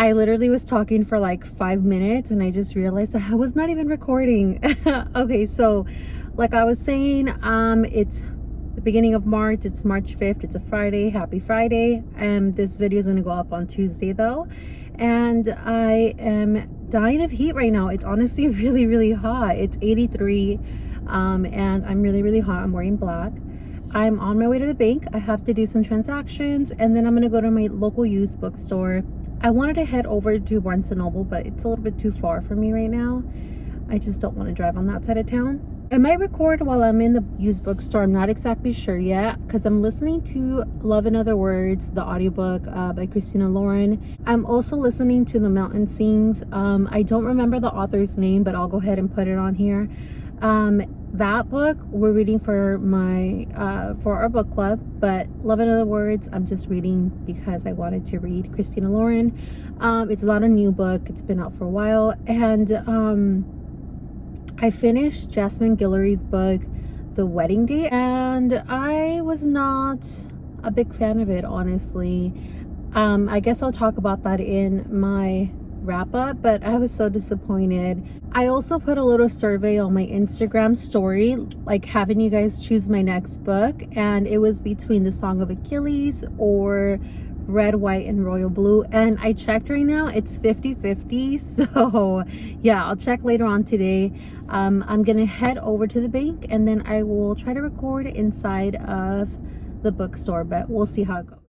I literally was talking for like 5 minutes and I just realized that I was not even recording. Okay, so like I was saying, it's the beginning of March. It's March 5th. It's a Friday. Happy Friday. This video is going to go up on Tuesday though. And I am dying of heat right now. It's honestly really, really hot. It's 83. And I'm really, really hot. I'm wearing black. I'm on my way to the bank. I have to do some transactions and then I'm going to go to my local used bookstore. I wanted to head over to Barnes & Noble, but it's a little bit too far for me right now. I just don't want to drive on that side of town. I might record while I'm in the used bookstore. I'm not exactly sure yet because I'm listening to Love in Other Words, the audiobook by Christina Lauren. I'm also listening to The Mountain Sings. I don't remember the author's name, but I'll go ahead and put it on here. That book we're reading for my for our book club, but Love in Other Words I'm just reading because I wanted to read Christina Lauren. It's not a new book, it's been out for a while. And I finished Jasmine Guillory's book The Wedding Date, and I was not a big fan of it, honestly. I guess I'll talk about that in my wrap up, but I was so disappointed. I also put a little survey on my Instagram story, like having you guys choose my next book, and it was between The Song of Achilles or Red, White, and Royal Blue, and I checked right now, it's 50-50. So yeah, I'll check later on today. I'm gonna head over to the bank and then I will try to record inside of the bookstore, but we'll see how it goes.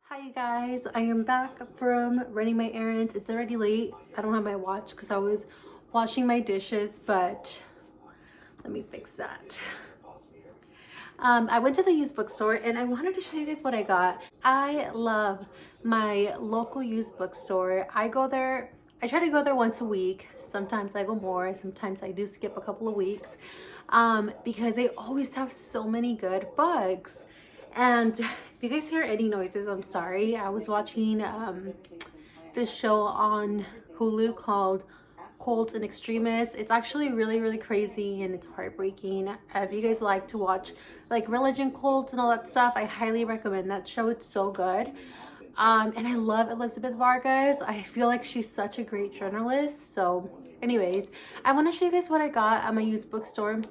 Hi you guys, I am back from running my errands. It's already late. I don't have my watch because I was washing my dishes, but let me fix that. I went to the used bookstore and I wanted to show you guys what I got. I love my local used bookstore. I go there, I try to go there once a week. Sometimes I go more, sometimes I do skip a couple of weeks, because they always have so many good books. And if you guys hear any noises, I'm sorry. I was watching this show on Hulu called Cults and Extremists. It's actually really, really crazy and it's heartbreaking. If you guys like to watch like religion cults and all that stuff, I highly recommend that show. It's so good. And I love Elizabeth Vargas. I feel like she's such a great journalist. So anyways, I want to show you guys what I got at my used bookstore,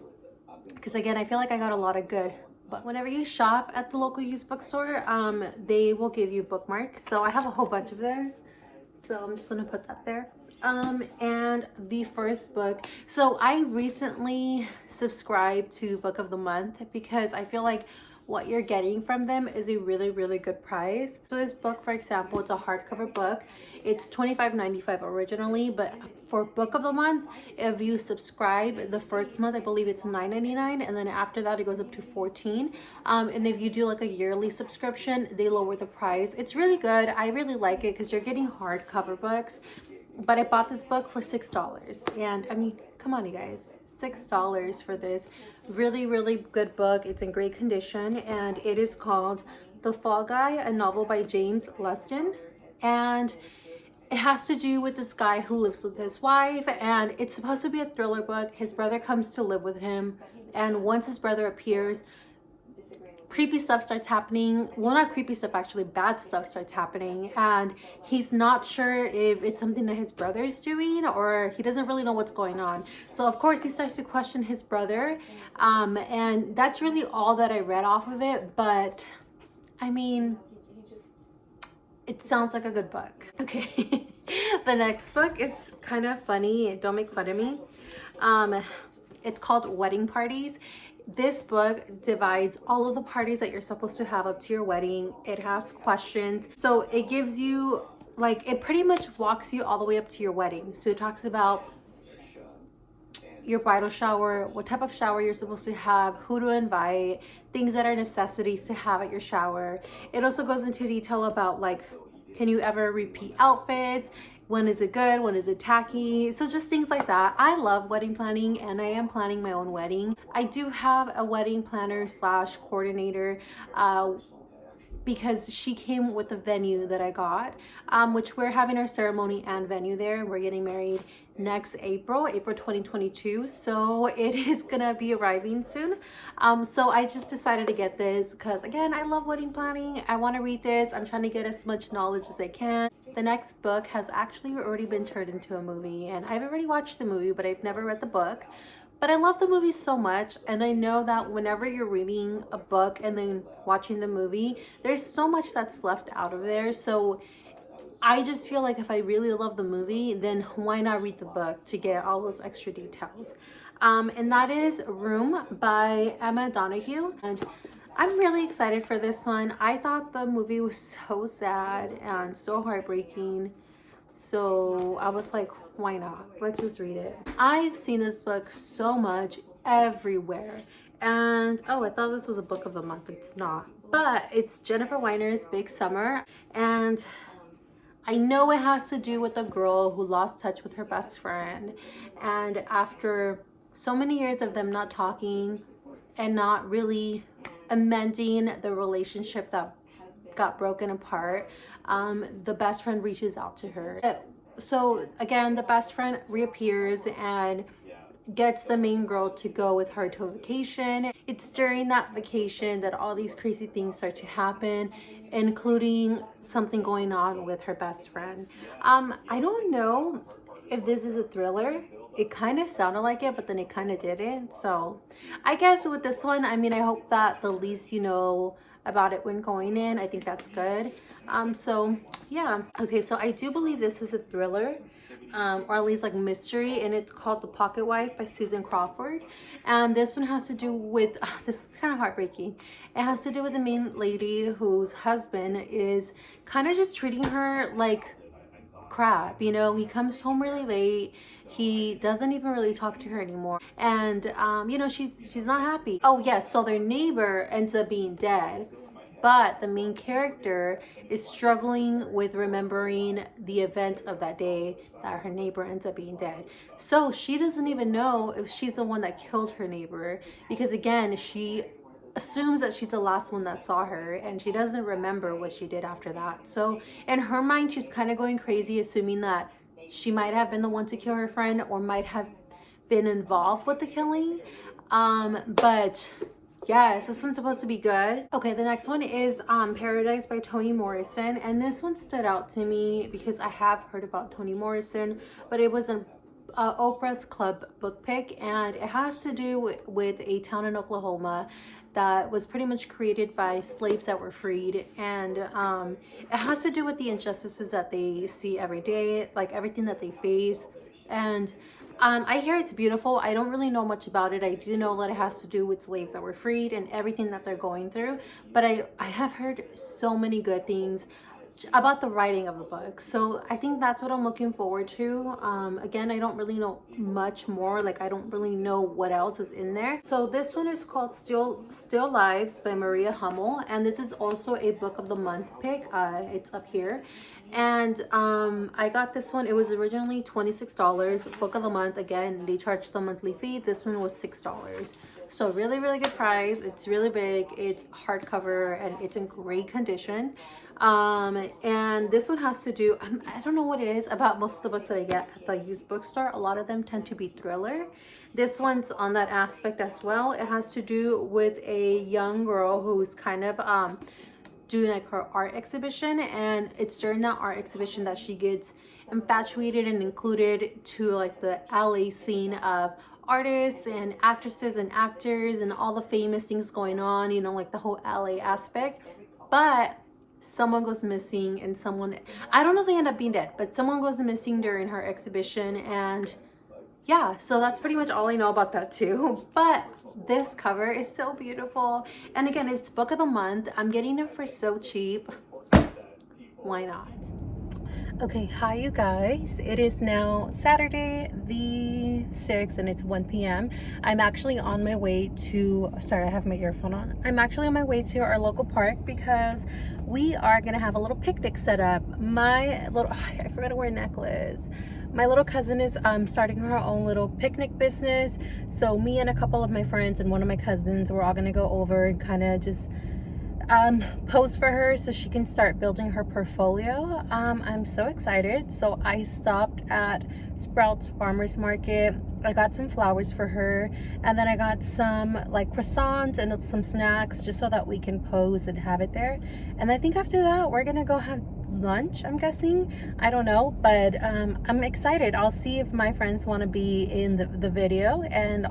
because again, I feel like I got a lot of good. But whenever you shop at the local used bookstore, they will give you bookmarks. So I have a whole bunch of those. So I'm just gonna put that there. And the first book. So I recently subscribed to Book of the Month because I feel like what you're getting from them is a really, really good price. So this book, for example, it's a hardcover book. It's $25.95 originally, but for Book of the Month, if you subscribe the first month, I believe it's $9.99, and then after that it goes up to $14. And if you do like a yearly subscription, they lower the price. It's really good. I really like it because you're getting hardcover books. But I bought this book for $6, and I mean, come on you guys, $6 for this really, really good book. It's in great condition, and it is called The Fall Guy, a novel by James Lustin. And it has to do with this guy who lives with his wife, and it's supposed to be a thriller book. His brother comes to live with him, and once his brother appears, creepy stuff starts happening. Well, not creepy stuff, actually bad stuff starts happening, and he's not sure if it's something that his brother's doing, or he doesn't really know what's going on. So of course he starts to question his brother, and that's really all that I read off of it. But I mean, it sounds like a good book. Okay. The next book is kind of funny. Don't make fun of me. It's called Wedding Parties. This book divides all of the parties that you're supposed to have up to your wedding. It has questions. So it gives you, like, it pretty much walks you all the way up to your wedding. So it talks about your bridal shower, what type of shower you're supposed to have, who to invite, things that are necessities to have at your shower. It also goes into detail about like Can you ever repeat outfits? When is it good? When is it tacky? So just things like that. I love wedding planning, and I am planning my own wedding. I do have a wedding planner slash coordinator, because she came with the venue that I got, which we're having our ceremony and venue there. We're getting married next April 2022. So it is gonna be arriving soon. So I just decided to get this because, again, I love wedding planning. I want to read this. I'm trying to get as much knowledge as I can. The next book has actually already been turned into a movie, and I've already watched the movie, but I've never read the book. But I love the movie so much, and I know that whenever you're reading a book and then watching the movie, there's so much that's left out of there. So I just feel like if I really love the movie, then why not read the book to get all those extra details? And that is Room by Emma Donoghue. And I'm really excited for this one. I thought the movie was so sad and so heartbreaking. So I was like, why not? Let's just read it. I've seen this book so much everywhere. And oh, I thought this was a book of the month. It's not. But it's Jennifer Weiner's Big Summer. And I know it has to do with a girl who lost touch with her best friend. And after so many years of them not talking and not really amending the relationship that got broken apart, the best friend reaches out to her. So again, the best friend reappears and gets the main girl to go with her to a vacation. It's during that vacation that all these crazy things start to happen, including something going on with her best friend. I don't know if this is a thriller. It kind of sounded like it, but then it kind of didn't. So I guess with this one, I mean, I hope that the least you know about it when going in, I think that's good. So yeah. Okay, so I do believe this is a thriller, or at least like mystery, and it's called The Pocket Wife by Susan Crawford. And this one has to do with, this is kind of heartbreaking. It has to do with the main lady whose husband is kind of just treating her like crap. You know, he comes home really late. He doesn't even really talk to her anymore. And, you know, she's not happy. Oh, yes. So their neighbor ends up being dead. But the main character is struggling with remembering the events of that day that her neighbor ends up being dead. So she doesn't even know if she's the one that killed her neighbor. Because, again, she assumes that she's the last one that saw her, and she doesn't remember what she did after that. So in her mind, she's kind of going crazy, assuming that she might have been the one to kill her friend or might have been involved with the killing. But yes, this one's supposed to be good. Okay, the next one is Paradise by Toni Morrison, and this one stood out to me because I have heard about Toni Morrison, but it was an Oprah's Club book pick, and it has to do with a town in Oklahoma that was pretty much created by slaves that were freed. And it has to do with the injustices that they see every day, like everything that they face. And I hear it's beautiful. I don't really know much about it. I do know that it has to do with slaves that were freed and everything that they're going through. But I have heard so many good things about the writing of the book, so I think that's what I'm looking forward to. Again, I don't really know much more, like I don't really know what else is in there. So this one is called Still Lives by Maria Hummel, and this is also a book of the month pick. It's up here, and I got this one. It was originally $26. Book of the month, again, they charged the monthly fee. This one was $6. So really good price. It's really big. It's hardcover and it's in great condition. And this one has to do, I don't know what it is about most of the books that I get at the used bookstore. A lot of them tend to be thriller. This one's on that aspect as well. It has to do with a young girl who's kind of doing like her art exhibition, and it's during that art exhibition that she gets infatuated and included to like the LA scene of artists and actresses and actors and all the famous things going on, you know, like the whole LA aspect. But someone goes missing, and someone, I don't know if they end up being dead, but someone goes missing during her exhibition. And yeah, so that's pretty much all I know about that too. But this cover is so beautiful, and again, it's book of the month. I'm getting it for so cheap. Why not? Okay, hi you guys. It is now Saturday the 6th and it's 1 p.m. I'm actually on my way to, sorry, I have my earphone on. I'm actually on my way to our local park because we are gonna have a little picnic set up. My little, I forgot to wear a necklace. My little cousin is starting her own little picnic business. So me and a couple of my friends and one of my cousins, we're all gonna go over and kind of just post for her so she can start building her portfolio. I'm so excited. So I stopped at Sprouts Farmers Market. I got some flowers for her, and then I got some like croissants and some snacks just so that we can pose and have it there. And I think after that we're gonna go have lunch, I'm guessing. I don't know, but I'm excited. I'll see if my friends want to be in the video, and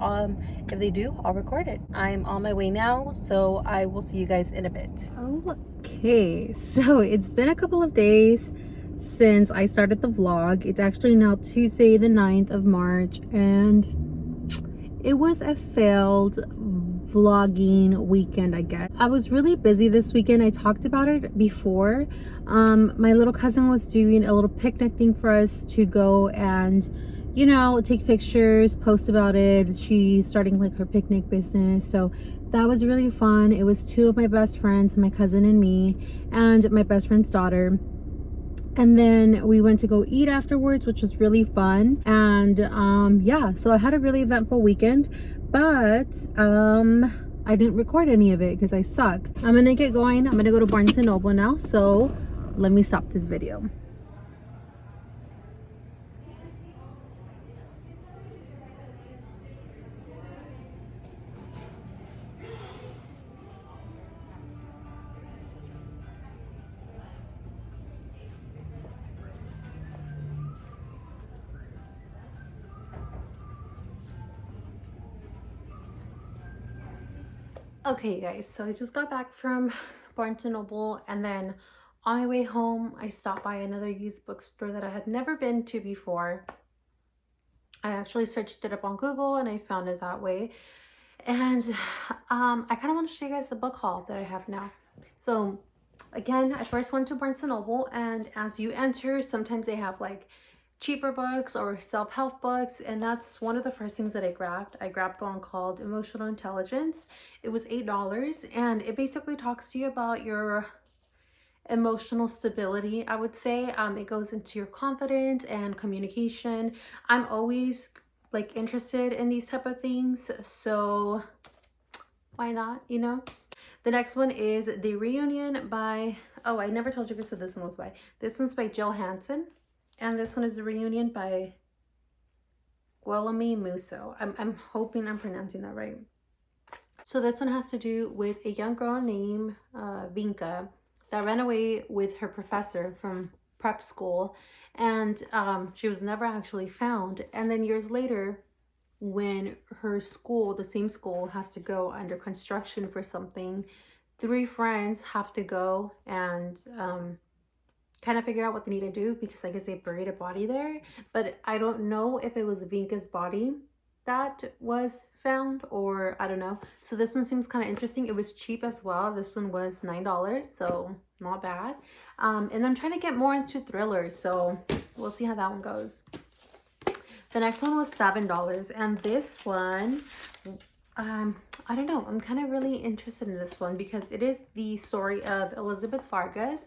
if they do, I'll record it. I'm on my way now, so I will see you guys in a bit. Okay, so it's been a couple of days since I started the vlog. It's actually now Tuesday the 9th of March, and it was a failed vlogging weekend, I guess. I was really busy this weekend. I talked about it before. My little cousin was doing a little picnic thing for us to go and, you know, take pictures, post about it. She's starting like her picnic business, so that was really fun. It was two of my best friends, my cousin and me, and my best friend's daughter. And then we went to go eat afterwards, which was really fun. And yeah, so I had a really eventful weekend, but I didn't record any of it because I suck. I'm gonna get going. I'm gonna go to Barnes & Noble now, so let me stop this video. Okay guys, so I just got back from Barnes & Noble, and then on my way home I stopped by another used bookstore that I had never been to before. I actually searched it up on Google and I found it that way. And I kind of want to show you guys the book haul that I have now. So again, I first went to Barnes & Noble, and as you enter, sometimes they have like cheaper books or self-help books, and that's one of the first things that I grabbed. I grabbed one called Emotional Intelligence. It was $8, and it basically talks to you about your emotional stability, I would say. It goes into your confidence and communication. I'm always like interested in these type of things, so why not, you know? The next one is The Reunion by, oh, I never told you guys what this one was by. This one's by Jill Hansen, and this one is The Reunion by Guillermo Musso. I'm hoping I'm pronouncing that right. So this one has to do with a young girl named Vinka that ran away with her professor from prep school, and she was never actually found. And then years later, when her school, the same school, has to go under construction for something, three friends have to go and kind of figure out what they need to do, because I guess they buried a body there. But I don't know if it was Vinka's body that was found, or I don't know. So this one seems kind of interesting. It was cheap as well. This one was $9, so not bad. And I'm trying to get more into thrillers, so we'll see how that one goes. The next one was $7, and this one, I don't know, I'm kind of really interested in this one because it is the story of Elizabeth Vargas.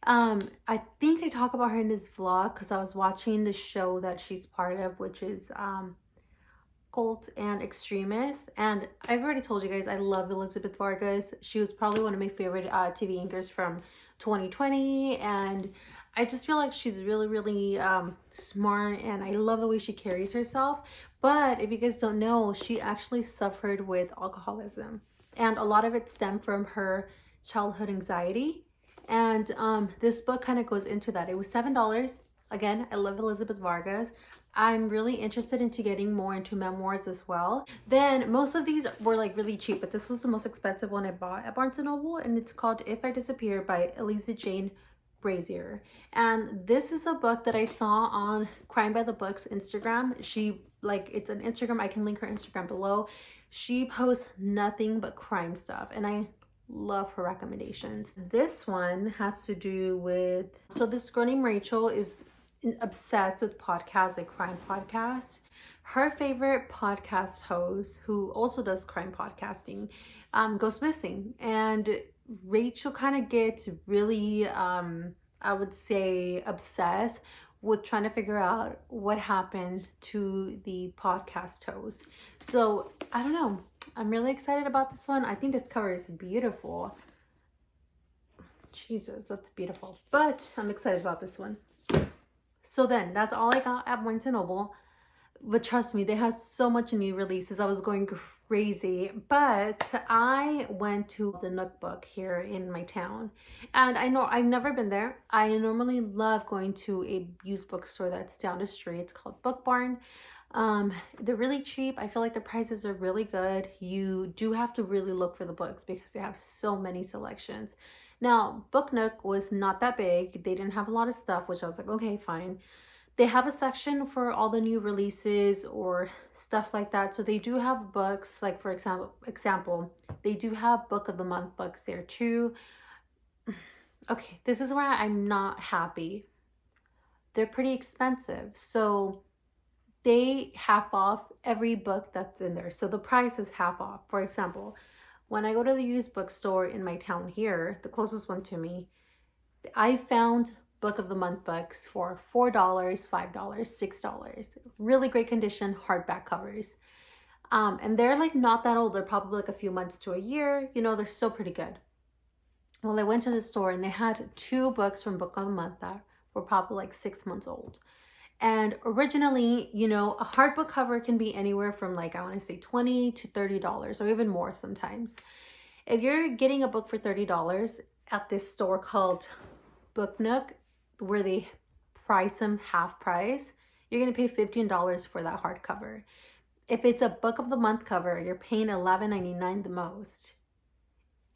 I think I talk about her in this vlog because I was watching the show that she's part of, which is Cult and Extremist, and I've already told you guys I love Elizabeth Vargas. She was probably one of my favorite TV anchors from 2020, and I just feel like she's really smart, and I love the way she carries herself. But if you guys don't know, she actually suffered with alcoholism, and a lot of it stemmed from her childhood anxiety. And this book kind of goes into that. It was $7. Again, I love Elizabeth Vargas. I'm really interested into getting more into memoirs as well. Then most of these were like really cheap, but this was the most expensive one I bought at Barnes & Noble, and it's called If I Disappear by Elisa Jane Brazier. And this is a book that I saw on Crime by the Books Instagram. She, like, it's an Instagram, I can link her Instagram below. She posts nothing but crime stuff, and I love her recommendations. This one has to do with, so this girl named Rachel is obsessed with podcasts, like crime podcasts. Her favorite podcast host, who also does crime podcasting, goes missing. And Rachel kind of gets really, I would say, obsessed with trying to figure out what happened to the podcast host. So I don't know. I'm really excited about this one. I think this cover is beautiful. Jesus, that's beautiful. But I'm excited about this one. So then, that's all I got at Barnes & Noble. But trust me, they had so much new releases. I was going crazy. But I went to the Nook Book here in my town. And I know I've never been there. I normally love going to a used bookstore that's down the street. It's called Book Barn. They're really cheap. I feel like the prices are really good. You do have to really look for the books because they have so many selections. Now, Book Nook was not that big. They didn't have a lot of stuff, which I was like, okay, fine. They have a section for all the new releases or stuff like that. So they do have books, like for example, they do have Book of the Month books there too. Okay, this is where I'm not happy. They're pretty expensive. So they half off every book that's in there. So the price is half off. For example, when I go to the used bookstore in my town here, the closest one to me, I found Book of the Month books for $4, $5, $6. Really great condition, hardback covers. And they're like not that old. They're probably like a few months to a year. You know, they're still pretty good. Well, I went to the store and they had 2 books from Book of the Month that were probably like 6 months old. And originally, you know, a hardbook cover can be anywhere from like, I want to say $20 to $30 or even more sometimes. If you're getting a book for $30 at this store called Book Nook, where they price them half price, you're going to pay $15 for that hardcover. If it's a Book of the Month cover, you're paying $11.99 the most.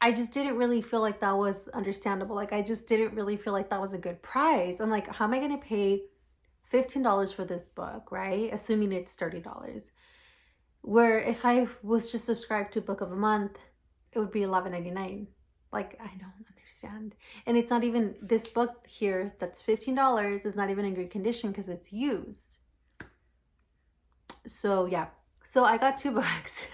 I just didn't really feel like that was understandable. Like, I just didn't really feel like that was a good price. I'm like, how am I going to pay $15 for this book, right? Assuming it's $30. Where if I was just subscribed to Book of the Month, it would be $11.99. Like, I don't understand. And it's not even, this book here that's $15 is not even in good condition because it's used. So yeah, so I got 2 books.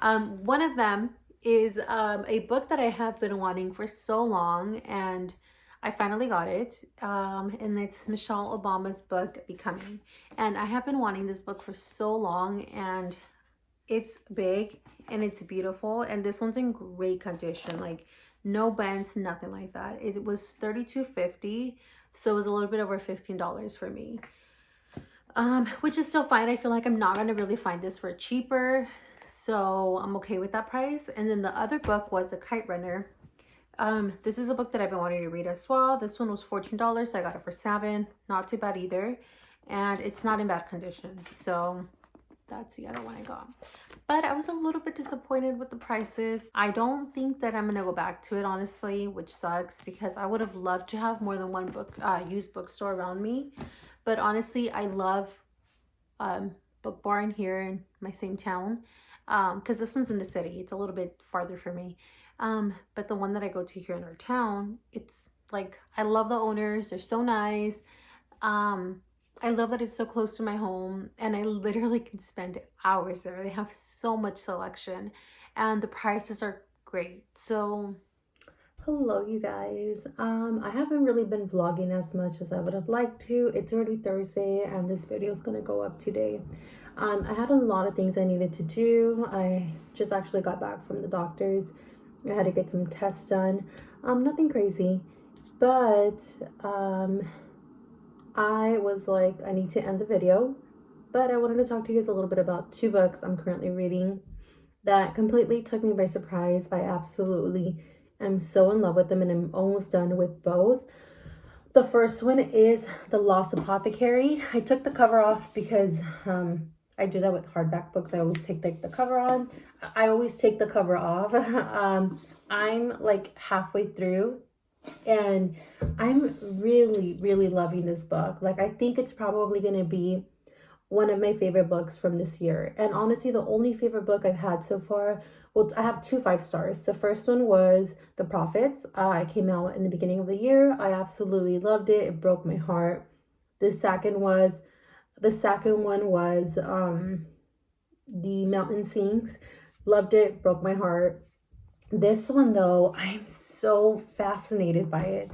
One of them is a book that I have been wanting for so long, and I finally got it. And it's Michelle Obama's book, Becoming. And I have been wanting this book for so long, and it's big and it's beautiful, and this one's in great condition, like no bends, nothing like that. It was $32.50, so it was a little bit over $15 for me, which is still fine. I feel like I'm not going to really find this for cheaper, so I'm okay with that price. And then the other book was a Kite Runner. This is a book that I've been wanting to read as well. This one was $14, so I got it for $7. Not too bad either, and it's not in bad condition, so that's the other one I got. But I was a little bit disappointed with the prices. I don't think that I'm gonna go back to it, honestly, which sucks because I would have loved to have more than one used bookstore around me. But honestly, I love Book Barn here in my same town, because this one's in the city. It's a little bit farther for me. But the one that I go to here in our town, it's like, I love the owners. They're so nice. I love that it's so close to my home, and I literally can spend hours there. They have so much selection and the prices are great. So hello you guys. I haven't really been vlogging as much as I would have liked to. It's already Thursday and this video is going to go up today. I had a lot of things I needed to do. I just actually got back from the doctor's. I had to get some tests done. Nothing crazy, but I was like, I need to end the video, but I wanted to talk to you guys a little bit about 2 books I'm currently reading that completely took me by surprise. I absolutely am so in love with them, and I'm almost done with both. The first one is The Lost Apothecary. I took the cover off because I do that with hardback books. I always take the cover on. I always take the cover off. I'm like halfway through, and I'm really, really loving this book. Like, I think it's probably going to be one of my favorite books from this year. And honestly, the only favorite book I've had so far, well, I have two 5 stars. The first one was The Prophets. It came out in the beginning of the year. I absolutely loved it. It broke my heart. The second one was The Mountain Sings. Loved it, broke my heart. This one though, I'm so fascinated by it.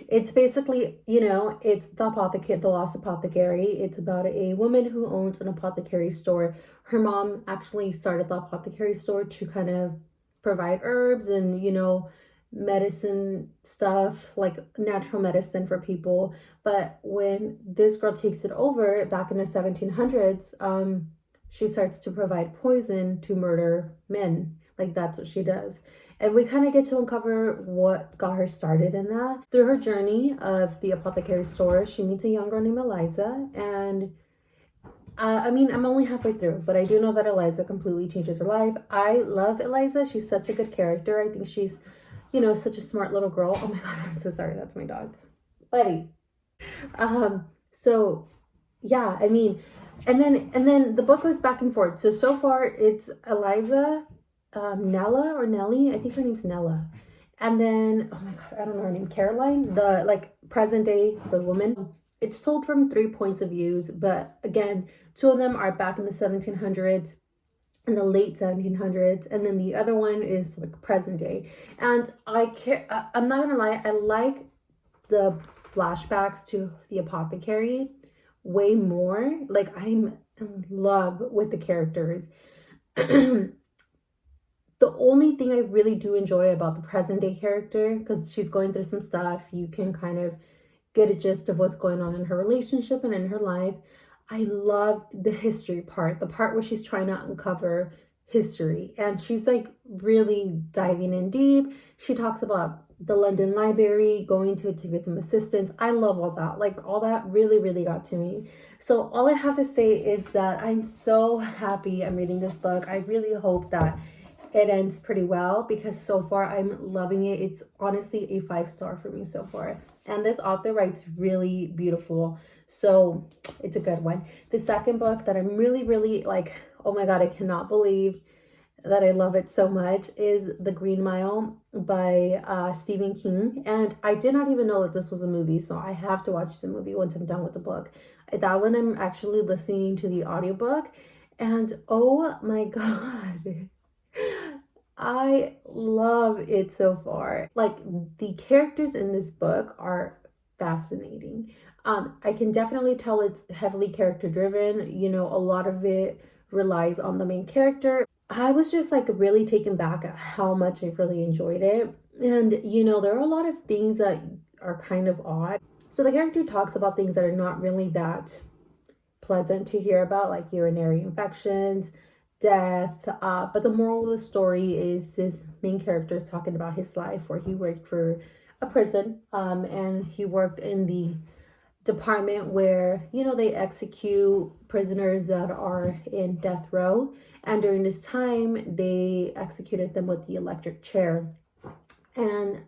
It's basically, it's the lost apothecary. It's about a woman who owns an apothecary store. Her mom actually started the apothecary store to kind of provide herbs and, medicine stuff, like natural medicine for people. But when this girl takes it over back in the 1700s, she starts to provide poison to murder men. Like, that's what she does. And we kind of get to uncover what got her started in that. Through her journey of the apothecary store, she meets a young girl named Eliza. And I'm only halfway through, but I do know that Eliza completely changes her life. I love Eliza. She's such a good character. I think she's, such a smart little girl. Oh my God, I'm so sorry. That's my dog. Buddy. So yeah, and then the book goes back and forth. So far it's Eliza, Nella or Nellie. I think her name's Nella. And then, oh my God, I don't know her name. Caroline, the present day, the woman. It's told from 3 points of views, but again, 2 of them are back in the 1700s, in the late 1700s, and then the other one is present day. And I'm not gonna lie, I like the flashbacks to the apothecary way more. Like, I'm in love with the characters. The only thing I really do enjoy about the present day character, because she's going through some stuff, you can kind of get a gist of what's going on in her relationship and in her life. I love the history part, the part where she's trying to uncover history, and she's really diving in deep. She talks about the London Library, going to it to get some assistance. I love all that. All that really, really got to me. So all I have to say is that I'm so happy I'm reading this book. I really hope that it ends pretty well, because so far I'm loving it. It's honestly a 5-star for me so far. And this author writes really beautiful. So it's a good one. The second book that I'm really, really oh my God, I cannot believe that I love it so much is The Green Mile by Stephen King. And I did not even know that this was a movie, so I have to watch the movie once I'm done with the book. That one I'm actually listening to the audiobook, and oh my God, I love it so far. The characters in this book are fascinating. I can definitely tell it's heavily character driven. A lot of it relies on the main character. I was just really taken back at how much I really enjoyed it. And there are a lot of things that are kind of odd. So the character talks about things that are not really that pleasant to hear about, like urinary infections, death. But the moral of the story is his main character is talking about his life, where he worked for a prison, and he worked in the department where they execute prisoners that are in death row, and during this time they executed them with the electric chair. And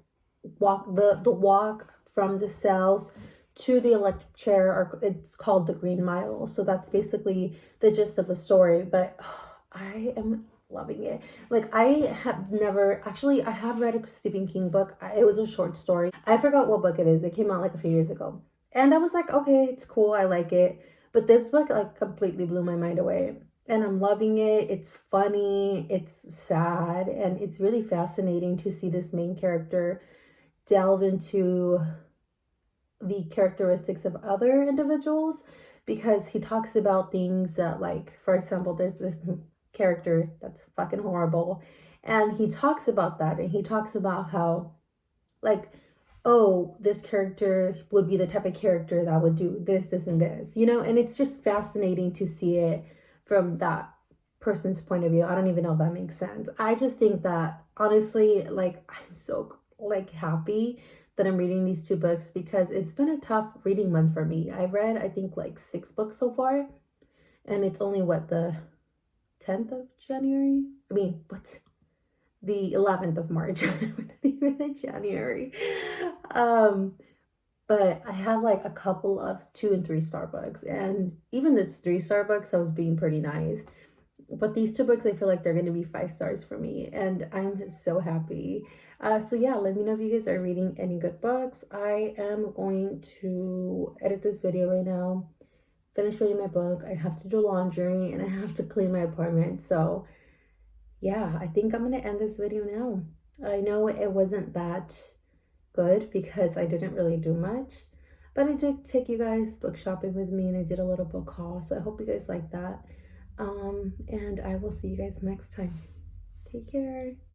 the walk from the cells to the electric chair, it's called the Green Mile. So that's basically the gist of the story. But I am loving it. I have never actually, I have read a Stephen King book. It was a short story. I forgot what book it is. It came out a few years ago, and I was okay, it's cool, I like it. But this book completely blew my mind away, and I'm loving it. It's funny, it's sad, and it's really fascinating to see this main character delve into the characteristics of other individuals, because he talks about things that, for example, there's this character that's fucking horrible, and he talks about that, and he talks about how oh, this character would be the type of character that would do this and this, and it's just fascinating to see it from that person's point of view. I don't even know if that makes sense. I just think that honestly, I'm so happy that I'm reading these 2 books, because it's been a tough reading month for me. I've read, I think, 6 books so far, and it's only the 10th of January. The 11th of March. Not even in January. but I have like a couple of 2 and 3 star books, and even the 3-star books, I was being pretty nice. But these 2 books, I feel like they're going to be 5 stars for me, and I'm so happy. So yeah, let me know if you guys are reading any good books. I am going to edit this video right now, finish reading my book. I have to do laundry and I have to clean my apartment. So yeah, I think I'm gonna end this video now. I know it wasn't that good because I didn't really do much, but I did take you guys book shopping with me and I did a little book haul. So I hope you guys like that. And I will see you guys next time. Take care.